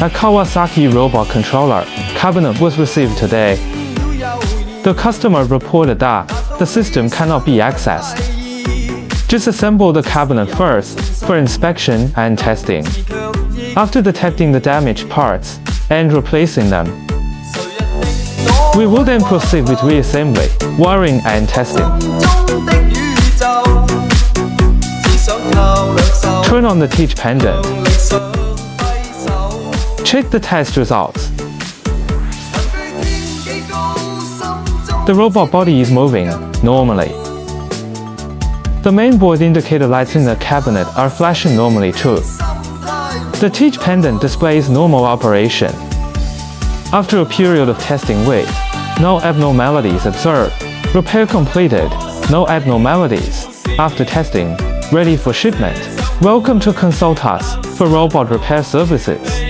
A Kawasaki robot controller cabinet was received today. The customer reported that the system cannot be accessed. Disassemble the cabinet first for inspection and testing. After detecting the damaged parts and replacing them, we will then proceed with reassembly, wiring and testing. Turn on the teach pendant. Check the test results. The robot body is moving normally. The mainboard indicator lights in the cabinet are flashing normally too. The teach pendant displays normal operation. After a period of testing with no abnormalities observed, repair completed, no abnormalities. After testing, ready for shipment. Welcome to consult us for robot repair services.